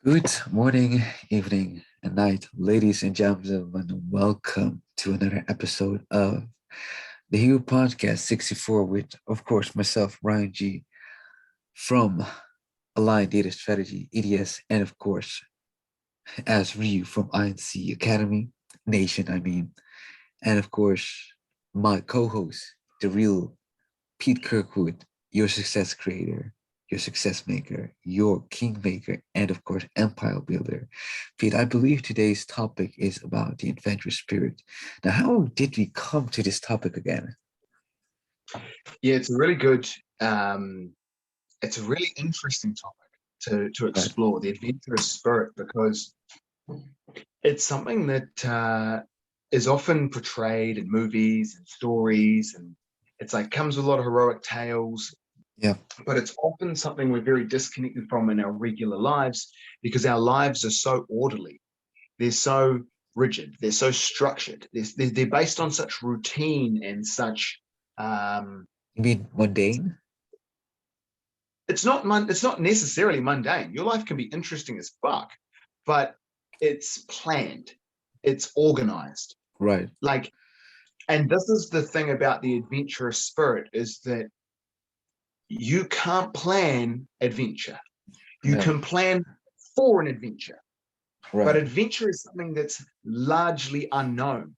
Good morning, evening, and night, ladies and gentlemen. Welcome to another episode of the Hero Podcast 64 with, of course, myself, Ryan G. from Aligned Data Strategy, EDS, and of course, as Ryu from INC Academy, Nation, and of course, my co-host, the real Pete Kirkwood, your success creator, your success maker, your kingmaker, and of course, empire builder. Pete, I believe today's topic is about the adventurous spirit. Now, how did we come to this topic again? Yeah, it's a really good, it's a really interesting topic to Right. explore, the adventurous spirit, because it's something that is often portrayed in movies and stories, and it's like comes with a lot of heroic tales, Yeah. but it's often something we're very disconnected from in our regular lives because our lives are so orderly. They're so rigid. They're so structured. They're based on such routine and such You mean mundane? it's not necessarily mundane. Your life can be interesting as fuck, but it's planned, it's organized. Right. Like, and this is the thing about the adventurous spirit is that you can't plan adventure. You No. can plan for an adventure, but Right. adventure is something that's largely unknown.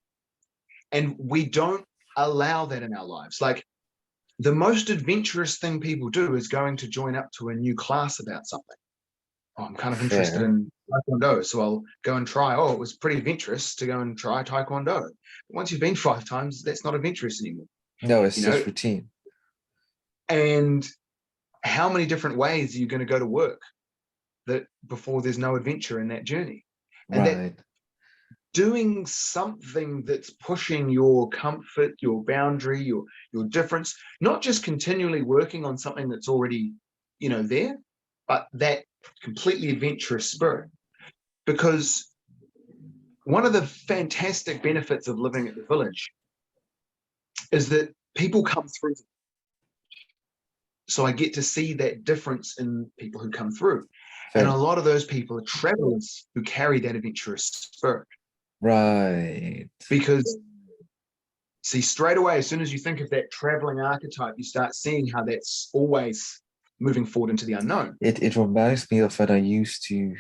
And we don't allow that in our lives. Like, the most adventurous thing people do is going to join up to a new class about something. Oh, I'm kind of interested Fair. in Taekwondo, so I'll go and try. Oh, it was pretty adventurous to go and try Taekwondo. But once you've been 5 times, that's not adventurous anymore, No, it's you know? just routine. And how many different ways are you going to go to work that before there's no adventure in that journey? And that Right. doing something that's pushing your comfort, your boundary, your difference, not just continually working on something that's already, there, but that completely adventurous spirit. Because one of the fantastic benefits of living at the village is that people come through. So I get to see that difference in people who come through. And a Fair. lot of those people are travelers who carry that adventurous spirit. Right. Because see, straight away, as soon as you think of that traveling archetype, you start seeing how that's always moving forward into the unknown. It reminds me of when I used to,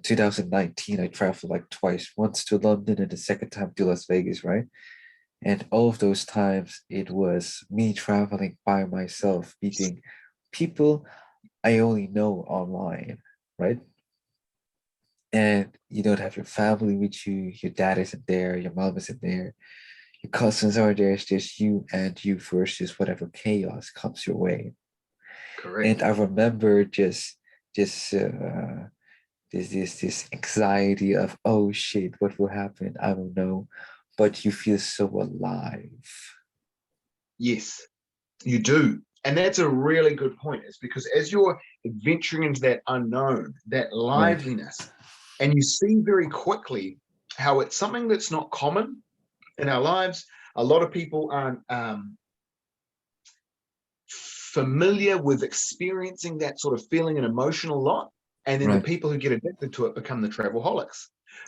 2019, I traveled like twice, once to London and the second time to Las Vegas, right? And all of those times, it was me traveling by myself, meeting people I only know online, right? And you don't have your family with you, your dad isn't there, your mom isn't there, your cousins are there, it's just you and you versus whatever chaos comes your way. And Correct. I remember just this anxiety of, oh shit, what will happen? I don't know. But you feel so alive. Yes, you do. And that's a really good point. It's because as you're venturing into that unknown, that Right. liveliness, and you see very quickly how it's something that's not common in our lives. A lot of people aren't familiar with experiencing that sort of feeling and emotion a lot. And then the Right. people who get addicted to it become the travelholics.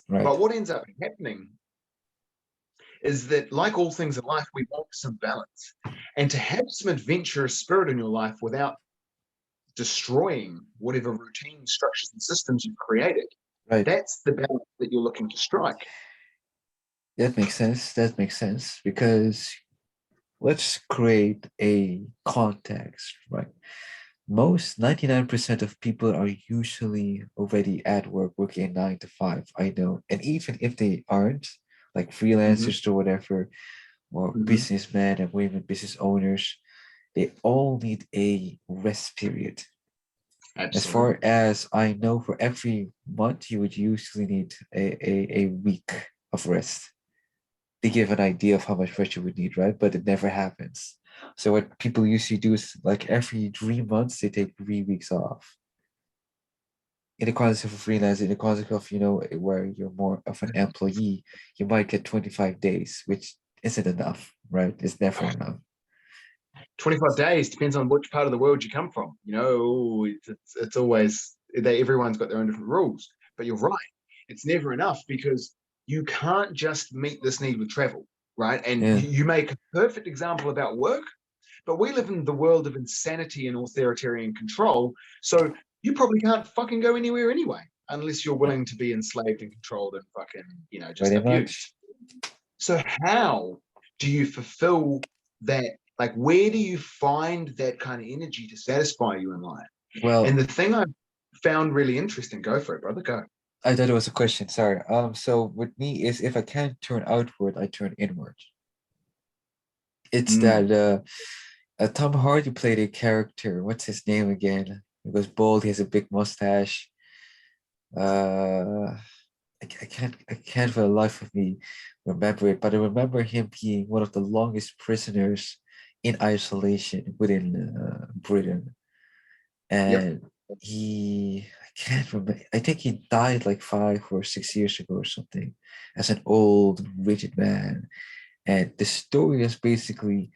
Right. But what ends up happening is that, like all things in life, we want some balance. And to have some adventurous spirit in your life without destroying whatever routine structures and systems you've created, Right. that's the balance that you're looking to strike. That makes sense. That makes sense because let's create a context, right? Most 99% of people are usually already at work working 9 to 5. I know. And even if they aren't, like Mm-hmm. freelancers or whatever, or Mm-hmm. businessmen and women, business owners, they all need a rest period. As far Absolutely. as I know, for every month, you would usually need a week of rest. They give an idea of how much rest you would need, right? But it never happens. So what people usually do is like every 3 months, they take 3 weeks off. In the context of a freelancer, in the context of, where you're more of an employee, you might get 25 days, which isn't enough, right? It's never enough. 25 days depends on which part of the world you come from. It's always everyone's got their own different rules. But you're right, it's never enough, because you can't just meet this need with travel, right? And Yeah. you make a perfect example about work, but we live in the world of insanity and authoritarian control. So you probably can't fucking go anywhere anyway, unless you're willing to be enslaved and controlled and fucking, just Pretty abused. much. So how do you fulfill that? Like, where do you find that kind of energy to satisfy you in life? Well, And the thing I found really interesting, go for it, brother, go. I thought it was a question. Sorry. So with me is if I can't turn outward, I turn inward. It's that Mm. Tom Hardy played a character. What's his name again? He was bald. He has a big mustache. Uh, I can't for the life of me remember it, but I remember him being one of the longest prisoners in isolation within Britain, Yep. and I can't remember. I think he died like 5 or 6 years ago or something, as an old rigid man. And the story is basically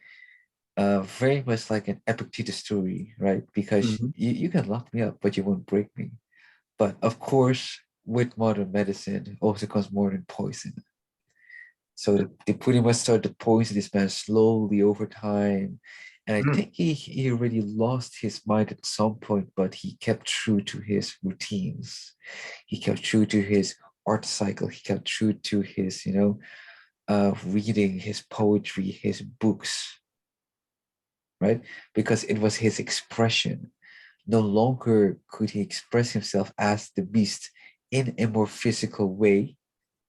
very much like an Epictetus story, right? Because Mhm. you can lock me up, but you won't break me. But of course, with modern medicine also comes modern poison. So they pretty much started to poison this man slowly over time. And I Mm. think he already lost his mind at some point, but he kept true to his routines. He kept true to his art cycle. He kept true to his, reading, his poetry, his books, right? Because it was his expression. No longer could he express himself as the beast in a more physical way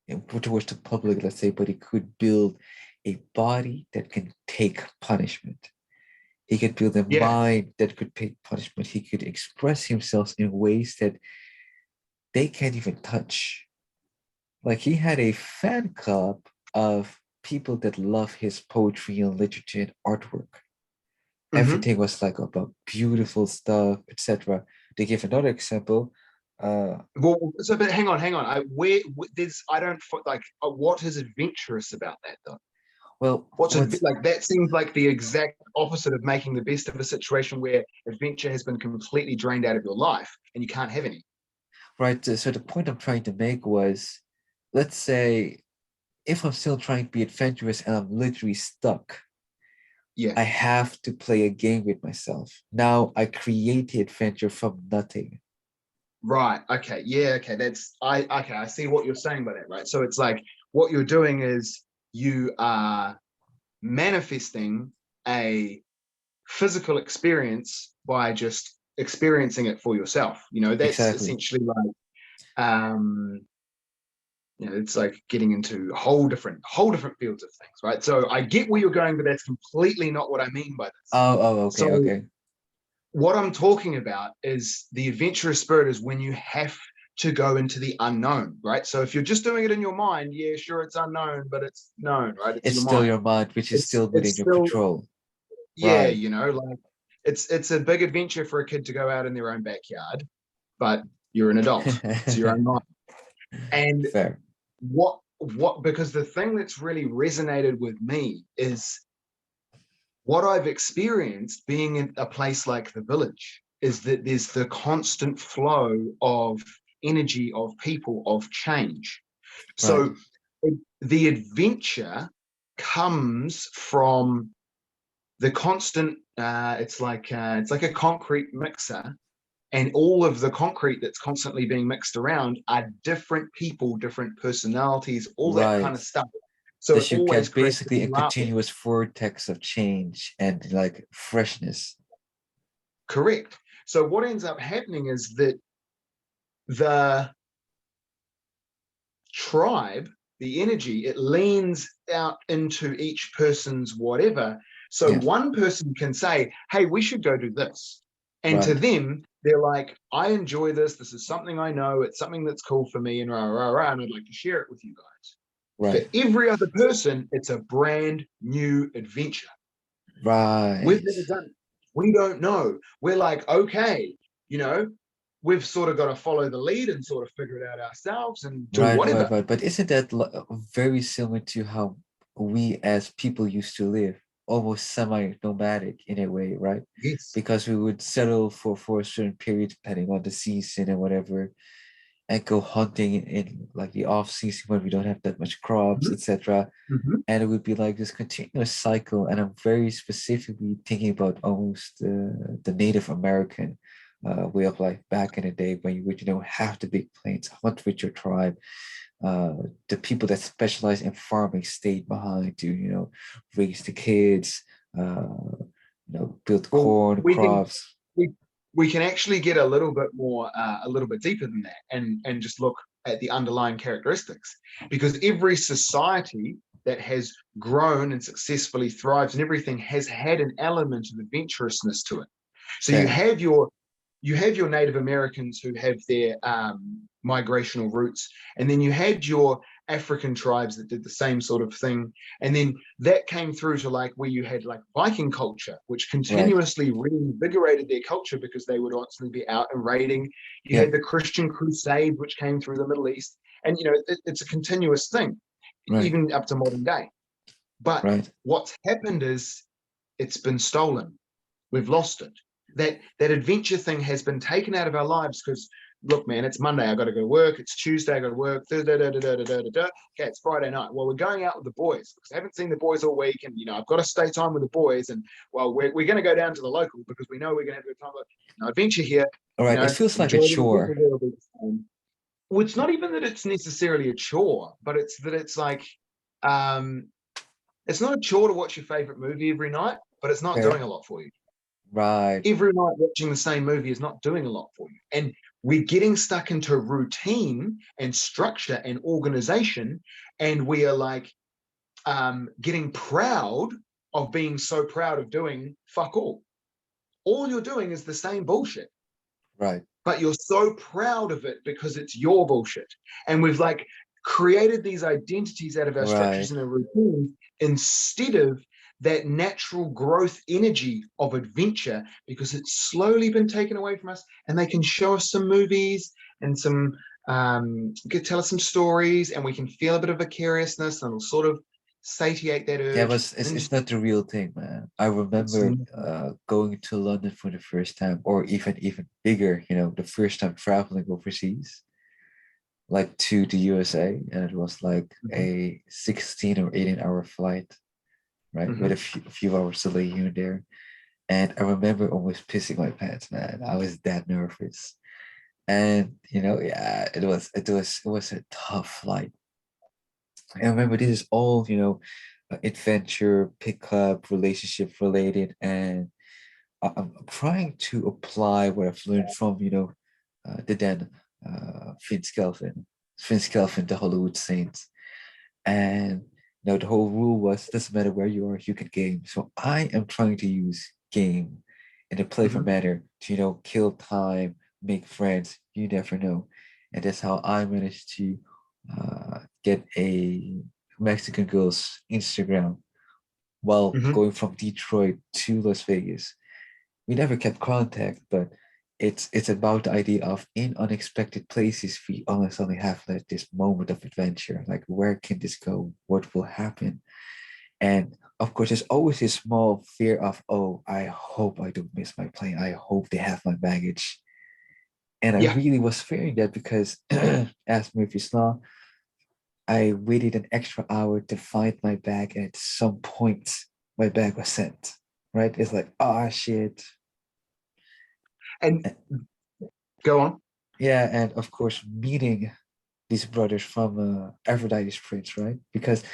and put towards the public, let's say, but he could build a body that can take punishment. He could build a Yeah. mind that could take punishment. He could express himself in ways that they can't even touch. Like he had a fan club of people that love his poetry and literature and artwork. Hmm. Everything was like about beautiful stuff, etc. To give another example, uh, Well, so but hang on. There's I don't like what is adventurous about that though? well, what's Like that seems like the exact opposite of making the best of a situation where adventure has been completely drained out of your life and you can't have any. right? So the point I'm trying to make was, let's say, if I'm still trying to be adventurous and I'm literally stuck, Yeah. I have to play a game with myself. Now I create the adventure from nothing. Right. Okay. Yeah. Okay. Okay. I see what you're saying by that. Right. So it's like what you're doing is you are manifesting a physical experience by just experiencing it for yourself. That's Exactly. essentially like um it's like getting into whole different fields of things, right? So I get where you're going, but that's completely not what I mean by this. Oh, okay, So okay. what I'm talking about is the adventurous spirit is when you have to go into the unknown, right? So if you're just doing it in your mind, yeah, sure, it's unknown, but it's known, right? It's It's your still mind. your mind, which is still It's within your still, control. yeah, Right. like it's a big adventure for a kid to go out in their own backyard, but you're an adult. It's your own mind. And Fair. what because the thing that's really resonated with me is what I've experienced being in a place like the village is that there's the constant flow of energy, of people, of change. Right. So the adventure comes from the constant. It's like a concrete mixer, and all of the concrete that's constantly being mixed around are different people, different personalities, all that kind Right. of stuff. So it That you always get creates basically a a continuous vortex of change and like freshness. correct. So what ends up happening is that the tribe, the energy, it leans out into each person's whatever. So Yeah. one person can say, hey, we should go do this. And to Right. them, they're like, I enjoy this. This is something I know. It's something that's cool for me, and rah, rah, rah, and I'd like to share it with you guys. For Right. every other person, it's a brand new adventure. We've Right. never done it. We don't know. We're like, okay, you know, we've sort of got to follow the lead and sort of figure it out ourselves and do Right, whatever. right, right. But isn't that very similar to how we as people used to live? almost semi-nomadic in a way, right? Yes. Because we would settle for a certain period depending on the season and whatever, and go hunting in like the off season when we don't have that much crops, Mhm. etc. Mhm. And it would be like this continuous cycle. And I'm very specifically thinking about almost the Native American way of life back in the day when you would, have the big plains, hunt with your tribe. The people that specialize in farming stayed behind to, raise the kids, build Well, corn, we can crops. we we can actually get a little bit more, a little bit deeper than that, and just look at the underlying characteristics, because every society that has grown and successfully thrives and everything has had an element of adventurousness to it. So Yeah, you have your Native Americans who have their migrational roots, and then you had your African tribes that did the same sort of thing, and then that came through to like where you had like Viking culture, which right. continuously reinvigorated their culture because they would constantly be out and raiding. You Yeah, had the Christian Crusade, which came through the Middle East, and it's a continuous thing, right, even up to modern day. But right. what's happened is it's been stolen. We've lost it. That adventure thing has been taken out of our lives because look, man, it's Monday, I got to go to work. It's Tuesday, I got to work. Okay, it's Friday night. Well, we're going out with the boys because I haven't seen the boys all week, and I've got to stay time with the boys. And well, we're going to go down to the local because we know we're going to have a good time. But, adventure here. All right. It feels like a Enjoy the people chore. there. Well, it's not even that it's necessarily a chore, but it's that it's like um, it's not a chore to watch your favorite movie every night, but it's not Okay. doing a lot for you. Right. Every night watching the same movie is not doing a lot for you. And we're getting stuck into routine and structure and organization. And we are like getting proud of being so proud of doing fuck all. All you're doing is the same bullshit, Right. but you're so proud of it because it's your bullshit. And we've like created these identities out of our structures Right. and our routines instead of that natural growth energy of adventure, because it's slowly been taken away from us. And they can show us some movies and some could tell us some stories, and we can feel a bit of vicariousness, and it'll sort of satiate that Yeah, but urge, and it's, then it's just not the real thing, man. I it's remember going to London for the first time, or even bigger, the first time traveling overseas, like to the USA, and it was like Mhm, a 16 or 18-hour flight, right, with mhm. a few hours delay here and there. And I remember almost pissing my pants, man. I was that nervous. And yeah, it was a tough flight. I remember this is all, adventure, pickup, relationship related, and I'm trying to apply what I've learned from, the then Vince Kelvin, the Hollywood Saints, and the whole rule was doesn't matter where you are, you can game. So I am trying to use game in a playful Mhm. manner to, kill time, make friends. You never know, and that's how I managed to get a Mexican girl's Instagram while Mhm. going from Detroit to Las Vegas. We never kept contact, but it's about the idea of in unexpected places we all suddenly have like this moment of adventure. Like where can this go? What will happen? And of course, there's always this small fear of, oh, I hope I don't miss my plane. I hope they have my baggage. And I Yeah. really was fearing that because, as Murphy Law, I waited an extra hour to find my bag, and at some point, my bag was sent. Right? It's like, oh shit. And go on. Yeah, and of course, meeting these brothers from Aphrodite's Prince, right? Because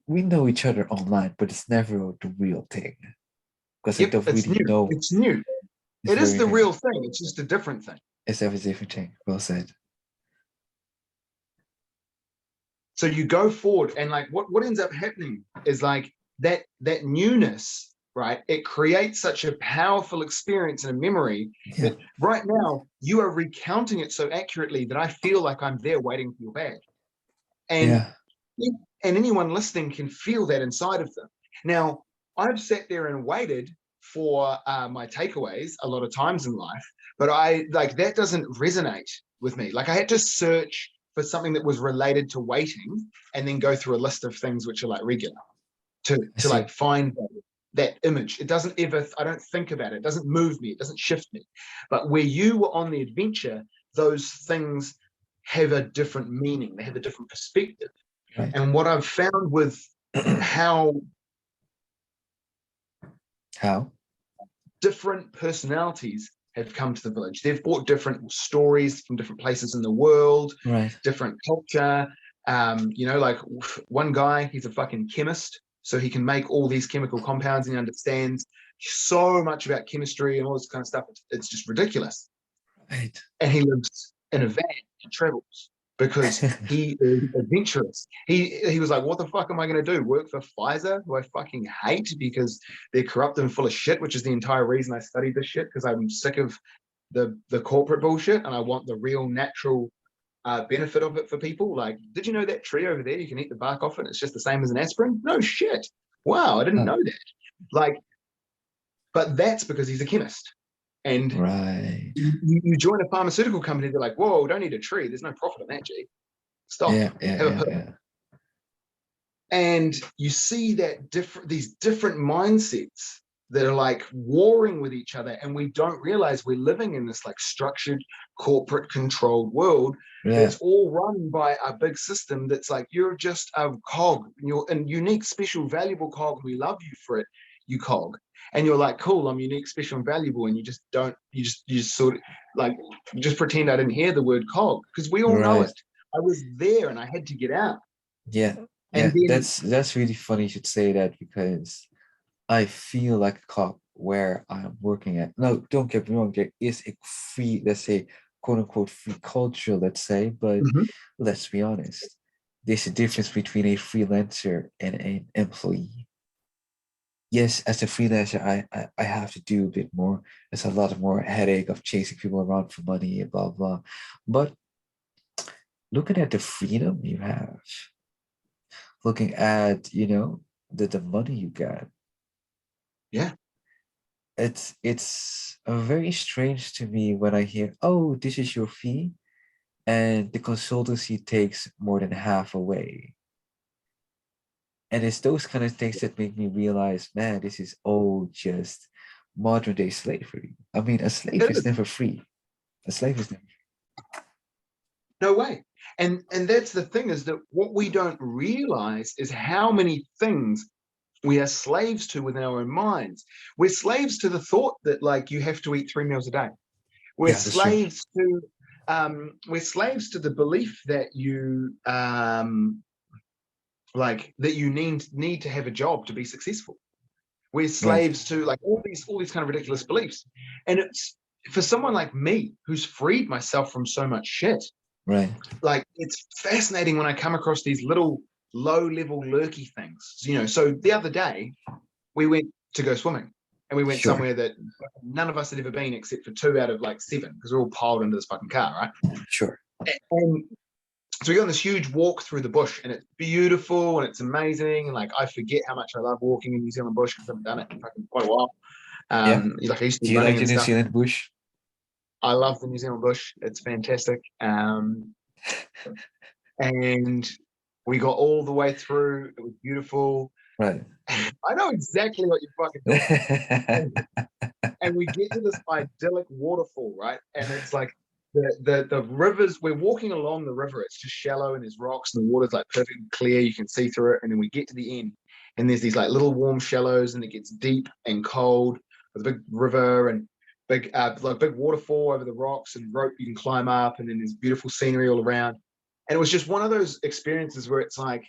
we know each other online, but it's never the real thing. Because I Yep, don't it's really new. know. It's new. It's It is very the new. real thing. It's just a different thing. It's a different thing. Well said. So you go forward, and like what ends up happening is like that newness, right? It creates such a powerful experience and a memory Yeah, that right now you are recounting it so accurately that I feel like I'm there waiting for your bag. And yeah, and anyone listening can feel that inside of them. Now, I've sat there and waited for my takeaways a lot of times in life, but I like that doesn't resonate with me. Like I had to search for something that was related to waiting, and then go through a list of things which are like regular I to like see. find that. that image. It doesn't ever, I don't think about it. It doesn't move me. It doesn't shift me. But where you were on the adventure, those things have a different meaning. They have a different perspective. Right. And what I've found with how different personalities have come to the village. They've brought different stories from different places in the world, Right. different culture. You know, like one guy, he's a fucking chemist, so he can make all these chemical compounds and he understands so much about chemistry and all this kind of stuff. It's just ridiculous. Right. And he lives in a van and travels because he is adventurous. He was like, what the fuck am I going to do? Work for Pfizer, who I fucking hate because they're corrupt and full of shit, which is the entire reason I studied this shit, because I'm sick of the corporate bullshit and I want the real natural benefit of it for people. Like, did you know that tree over there, you can eat the bark off it, it's just the same as an aspirin? No shit. Wow, I didn't know that. Like, but that's because he's a chemist. And right. you join a pharmaceutical company, they're like, whoa, don't eat a tree. There's no profit in that, G. Stop. Have a pill. And you see that these different mindsets that are like warring with each other, and we don't realize we're living in this like structured, corporate controlled world that's all run by a big system that's like, you're just a cog, you're a unique, special, valuable cog. We love you for it, you cog. And you're like, cool, I'm unique, special, and valuable. And you just sort of like, just pretend I didn't hear the word cog, because we all know it. I was there and I had to get out. Yeah. And then, that's really funny you should say that, because I feel like a cop where I'm working at. No, don't get me wrong, there is a free, let's say, quote unquote, free culture, let's say, but let's be honest. There's a difference between a freelancer and an employee. Yes, as a freelancer, I have to do a bit more. There's a lot more headache of chasing people around for money and blah, blah. But looking at the freedom you have, looking at, the money you get. Yeah. It's very strange to me when I hear, oh, this is your fee, and the consultancy takes more than half away. And it's those kind of things that make me realize, man, this is all just modern day slavery. I mean, a slave is never free. A slave is never free. No way. And that's the thing, is that what we don't realize is how many things we are slaves to within our own minds. We're slaves to the thought that like you have to eat 3 meals a day. We're slaves to the belief that you need to have a job to be successful. We're slaves to like all these kind of ridiculous beliefs. And it's for someone like me who's freed myself from so much shit. Right. Like, it's fascinating when I come across these little low-level lurky things. So the other day we went to go swimming, and we went somewhere that none of us had ever been except for 2 out of like 7, because we're all piled into this fucking car, right? Sure. And so we go on this huge walk through the bush, and it's beautiful and it's amazing. And like, I forget how much I love walking in New Zealand bush, because I haven't done it in fucking quite a while. Like, I used to do you like the New Zealand bush? I love the New Zealand bush. It's fantastic. And we got all the way through. It was beautiful. Right. I know exactly what you're fucking doing. And we get to this idyllic waterfall, right? And it's like the rivers, we're walking along the river. It's just shallow and there's rocks and the water's like perfectly clear. You can see through it. And then we get to the end and there's these like little warm shallows, and it gets deep and cold with a big river and big waterfall over the rocks and rope you can climb up. And then there's beautiful scenery all around. And it was just one of those experiences where it's like,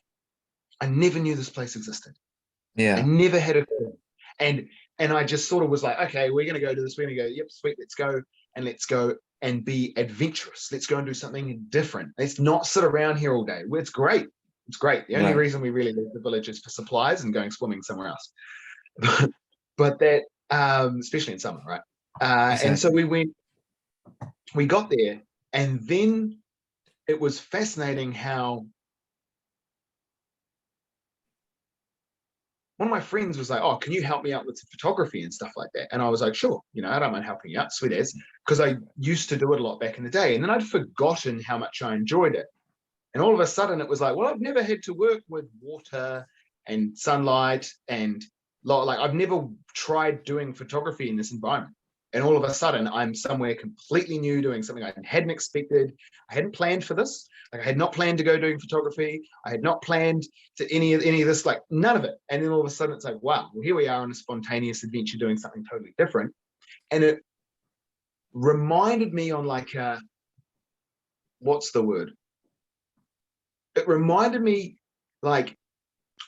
I never knew this place existed. Yeah. I never had a clue. And I just sort of was like, okay, we're going to go to this. We're going to go, yep, sweet, let's go and be adventurous. Let's go and do something different. Let's not sit around here all day. It's great. It's great. The only reason we really leave the village is for supplies and going swimming somewhere else. But that, especially in summer, right? Exactly. And so we got there, and then it was fascinating how one of my friends was like, oh, can you help me out with photography and stuff like that? And I was like, sure, I don't mind helping you out, sweet as, because I used to do it a lot back in the day. And then I'd forgotten how much I enjoyed it. And all of a sudden it was like, well, I've never had to work with water and sunlight and Like I've never tried doing photography in this environment. And all of a sudden, I'm somewhere completely new, doing something I hadn't expected. I hadn't planned for this. Like I had not planned to go doing photography. I had not planned to any of this, like none of it. And then all of a sudden, it's like, wow, well, here we are on a spontaneous adventure doing something totally different. And it reminded me on like, what's the word? It reminded me like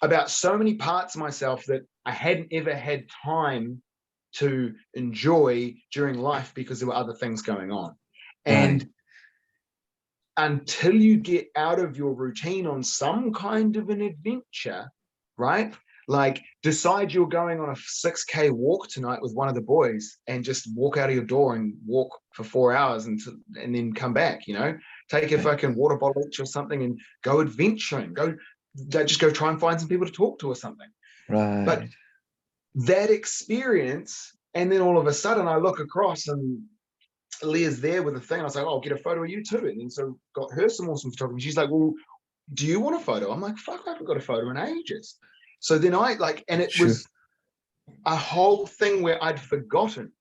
about so many parts of myself that I hadn't ever had time to enjoy during life because there were other things going on. And Right. until you get out of your routine on some kind of an adventure, right? Like decide you're going on a 6K walk tonight with one of the boys and just walk out of your door and walk for 4 hours and then come back, take a fucking water bottle each or something and go adventuring, just go try and find some people to talk to or something. But Right. that experience, and then all of a sudden I look across and Leah's there with a thing. I was like, oh, I'll get a photo of you too. And then so got her some awesome photography. She's like, well, do you want a photo? I'm like, fuck, I haven't got a photo in ages. So then I like, and it True. was a whole thing where I'd forgotten.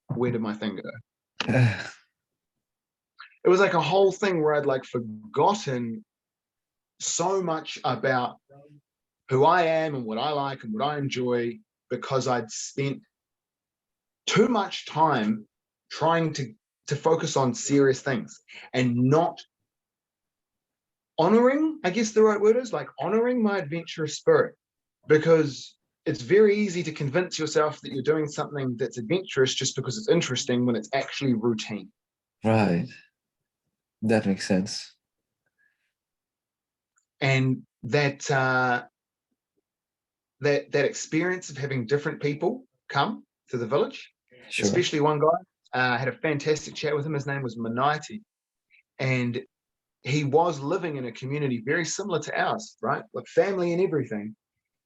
Where did my thing go? It was like a whole thing where I'd like forgotten so much about who I am and what I like and what I enjoy because I'd spent too much time trying to focus on serious things and not honoring, I guess the right word is like honoring my adventurous spirit, because it's very easy to convince yourself that you're doing something that's adventurous just because it's interesting when it's actually routine. Right. That makes sense. And that experience of having different people come to the village, Sure. especially one guy, had a fantastic chat with him. His name was Maniati, and he was living in a community very similar to ours, right? Like family and everything.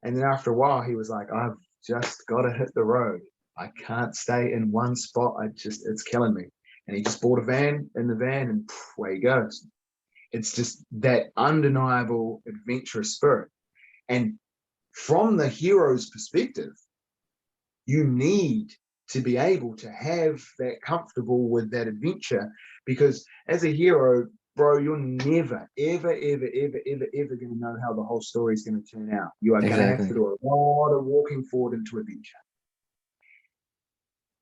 And then after a while, he was like, I've just got to hit the road. I can't stay in one spot. It's killing me. And he just bought a van, and away he goes. It's just that undeniable adventurous spirit. And from the hero's perspective, you need to be able to have that comfortable with that adventure, because as a hero, bro, you're never, ever, ever, ever, ever, ever going to know how the whole story is going to turn out. You are going to have to do a lot of walking forward into adventure.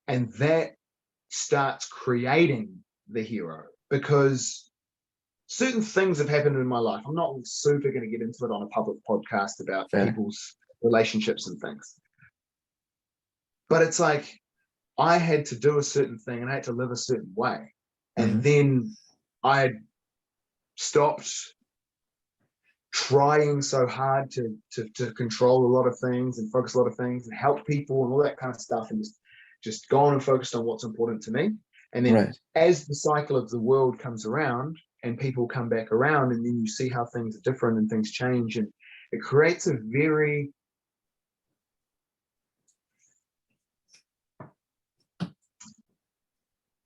And that starts creating the hero, because certain things have happened in my life. I'm not super going to get into it on a public podcast about people's relationships and things. But it's like, I had to do a certain thing and I had to live a certain way. And then I stopped trying so hard to control a lot of things and focus a lot of things and help people and all that kind of stuff, and just gone and focused on what's important to me. And then as the cycle of the world comes around and people come back around, and then you see how things are different and things change, and it creates a very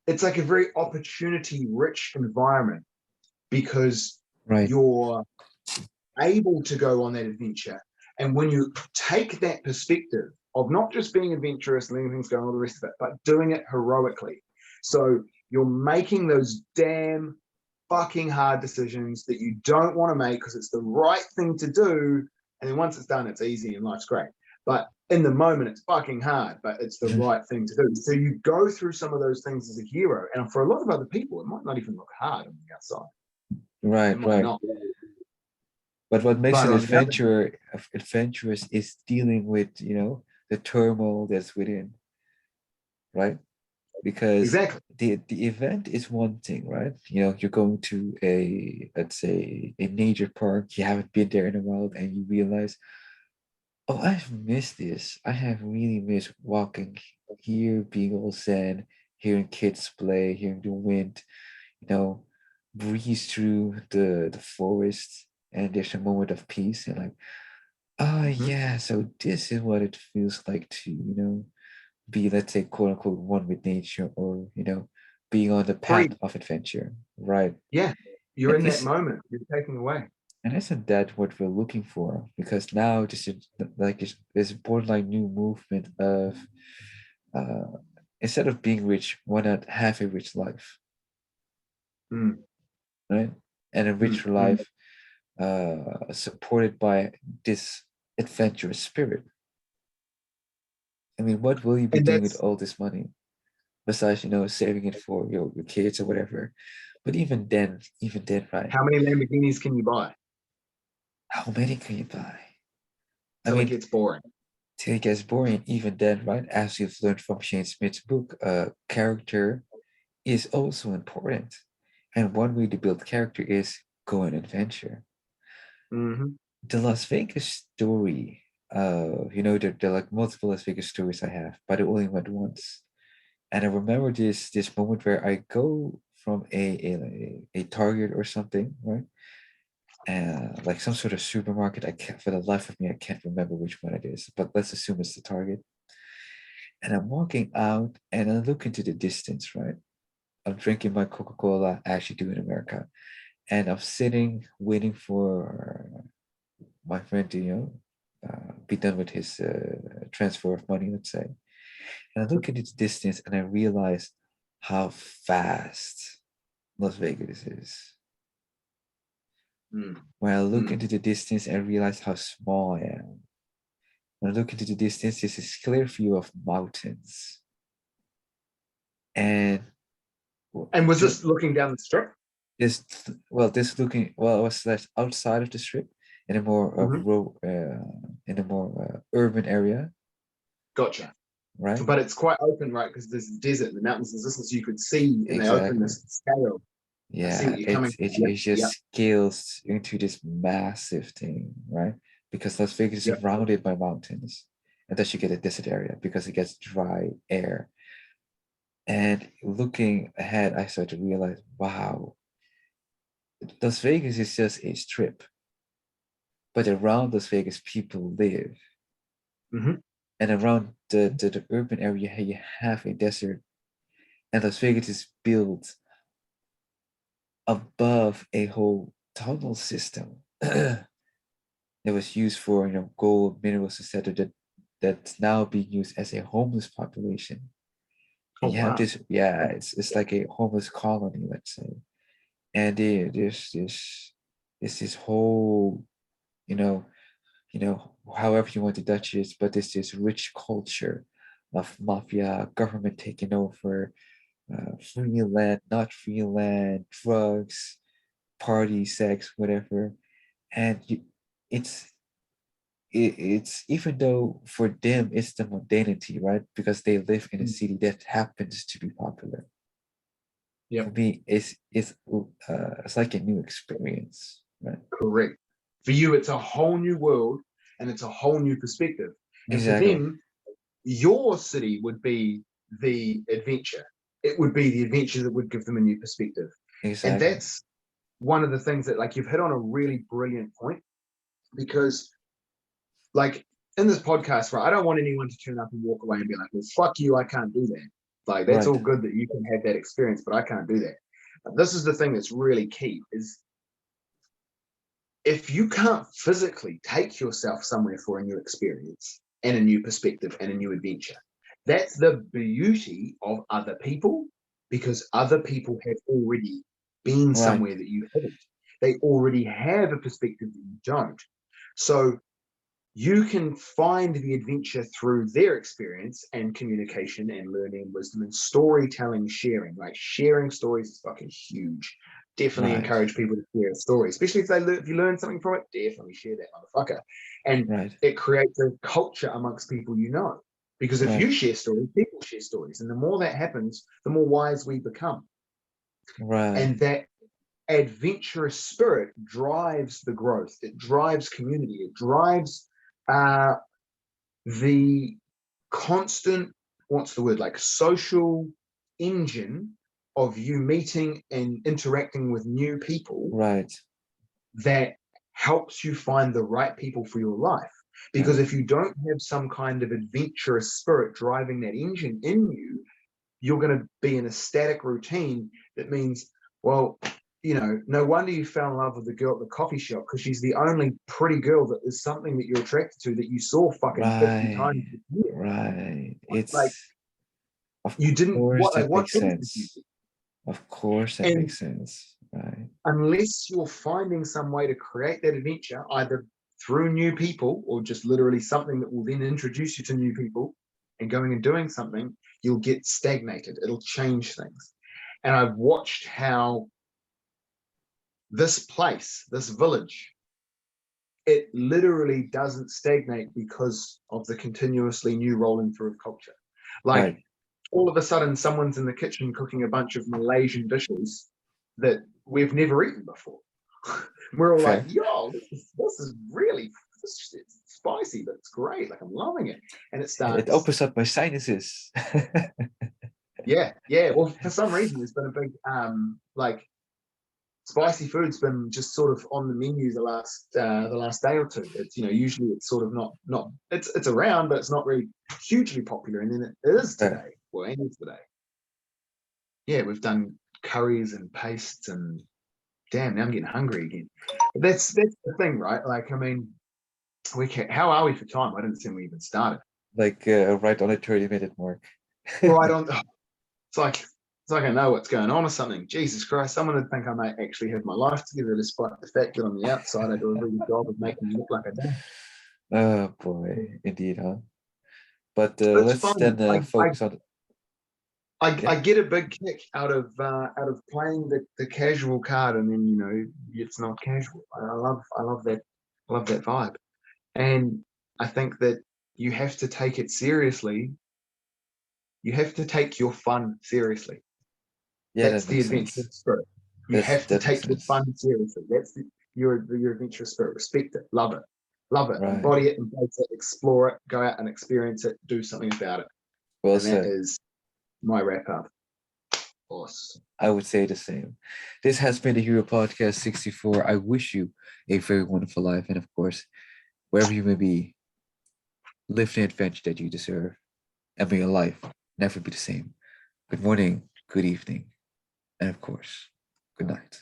it's like a very opportunity rich environment, because you're able to go on that adventure. And when you take that perspective of not just being adventurous, letting things go and all the rest of it, but doing it heroically. So you're making those damn fucking hard decisions that you don't want to make because it's the right thing to do. And then once it's done, it's easy and life's great. But in the moment, it's fucking hard, but it's the right thing to do. So you go through some of those things as a hero. And for a lot of other people, it might not even look hard on the outside. Right. Not. But what makes it adventurous is dealing with, the turmoil that's within, right? Because the event is one thing, right? You're going to let's say, a nature park, you haven't been there in a while, and you realize, oh, I've missed this. I have really missed walking here, being all sand, hearing kids play, hearing the wind, breeze through the forest, and there's a moment of peace, and like, oh yeah, so this is what it feels like to, be, let's say, quote unquote, one with nature, or being on the path of adventure, right? Yeah, you're in that moment, you're taking away. And isn't that what we're looking for? Because now this is like this borderline new movement of uh, instead of being rich, why not have a rich life, Mm, right? And a mm, rich mm. life supported by this adventurous spirit. I mean, what will you be And doing with that's all this money besides, saving it for your kids or whatever? But even then, right? how many Lamborghinis can you buy How many can you buy? I till it mean, gets boring? till it gets boring, even then, right? As you've learned from Shane Smith's book, character is also important. And one way to build character is go on adventure. Hmm. The Las Vegas story, there are like multiple Las Vegas stories I have, but I only went once. And I remember this moment where I go from a Target or something, right? And like some sort of supermarket. I can't, for the life of me, I can't remember which one it is, but let's assume it's the Target. And I'm walking out and I look into the distance, right? I'm drinking my Coca-Cola, I actually do in America. And I'm sitting waiting for my friend to, be done with his transfer of money, let's say. And I look into the distance and I realize how fast Las Vegas is. Mm, When I look mm. into the distance and realize how small I am. When I look into the distance, there's this clear view of mountains. And And was this looking down the strip? this, it was like outside of the strip in a more Hmm. urban area, Gotcha. right? But it's quite open, right? Because there's desert in the mountains. There's distance you could see, and they open Exactly. this scale. I see Yeah, what you're coming it from. it, Yep, it just yep, scales into this massive thing, right? Because Las Vegas is yep. surrounded by mountains, and thus you get a desert area because it gets dry air. And looking ahead, I started to realize, wow, Las Vegas is just a strip, but around Las Vegas, people live. Hmm. And around the urban area, you have a desert. And Las Vegas is built above a whole tunnel system that was used for, gold, minerals, etc. That's now being used as a homeless population. Oh And you have wow. this, yeah, it's like a homeless colony, let's say. And there's this whole, you know, however you want to Dutch it, but there's this rich culture of mafia, government taking over, free land, not free land, drugs, party, sex, whatever. And it's it's even though for them it's the modernity, right? Because they live in a Mm. city that happens to be popular. For Yep, me, it's like a new experience, right? correct. For you, it's a whole new world and it's a whole new perspective. And for Exactly, them, your city would be the adventure. It would be the adventure that would give them a new perspective. And exactly, that's one of the things that, like, you've hit on a really brilliant point because, like, in this podcast, right, I don't want anyone to turn up and walk away and be like, well, fuck you, I can't do that. Like, that's right, all good that you can have that experience, but I can't do that. But this is the thing that's really key is if you can't physically take yourself somewhere for a new experience and a new perspective and a new adventure, that's the beauty of other people because other people have already been right, somewhere that you haven't. They already have a perspective that you don't. So you can find the adventure through their experience and communication and learning, wisdom, and storytelling, sharing. Like sharing stories is fucking huge. Definitely right, encourage people to share a story, especially if you learn something from it. Definitely share that motherfucker, and right, it creates a culture amongst people you know. Because if right, you share stories, people share stories, and the more that happens, the more wise we become. right, And that adventurous spirit drives the growth. It drives community. It drives uh, the constant, what's the word, like social engine of you meeting and interacting with new people right, that helps you find the right people for your life. Because right, if you don't have some kind of adventurous spirit driving that engine in you, you're going to be in a static routine that means, well, no wonder you fell in love with the girl at the coffee shop, because she's the only pretty girl that is something that you're attracted to, that you saw fucking 50 times Right. a year. Right. Like, It's of you didn't course that what makes interested you? sense. Of course that And makes sense. Right. unless you're finding some way to create that adventure, either through new people or just literally something that will then introduce you to new people and going and doing something, you'll get stagnated. It'll change things. And I've watched how this place, this village, it literally doesn't stagnate because of the continuously new rolling through of culture. Like, Right. all of a sudden, someone's in the kitchen cooking a bunch of Malaysian dishes that we've never eaten before. We're all like, Fair. yo, this is really it's spicy, but it's great. Like, I'm loving it. And it It starts, opens up my sinuses. yeah, yeah. Well, for some reason, there's been a big like, spicy food's been just sort of on the menu the last day or two. It's, usually it's sort of not it's around, but it's not really hugely popular. And then it is Fair. today. Well, it is today. Yeah, we've done curries and pastes, and damn, now I'm getting hungry again. But that's the thing, right? Like, I mean, how are we for time? I didn't think we even started. Like right on a 30-minute mark. Right on. It's like I know what's going on or something. Jesus Christ, someone would think I might actually have my life together, despite the fact that on the outside I do a really good job of making me look like I don't. Oh boy, indeed, huh? But It's let's fun. then I, I focus on I yeah. get a big kick out of playing the casual card, and then it's not casual. I love that vibe, and I think that you have to take it seriously. You have to take your fun seriously. Yeah, That's that the makes adventurous sense. spirit. You have to That makes take your sense. fun seriously. That's your adventurous spirit. Respect it, love it, Right. embody it, embrace it, explore it, go out and experience it, do something about it, Well and that said. is my wrap up. Awesome. I would say the same. This has been the Hero Podcast 64. I wish you a very wonderful life. And of course, wherever you may be, live the adventure that you deserve. And may your life never be the same. Good morning, good evening, and of course, good night.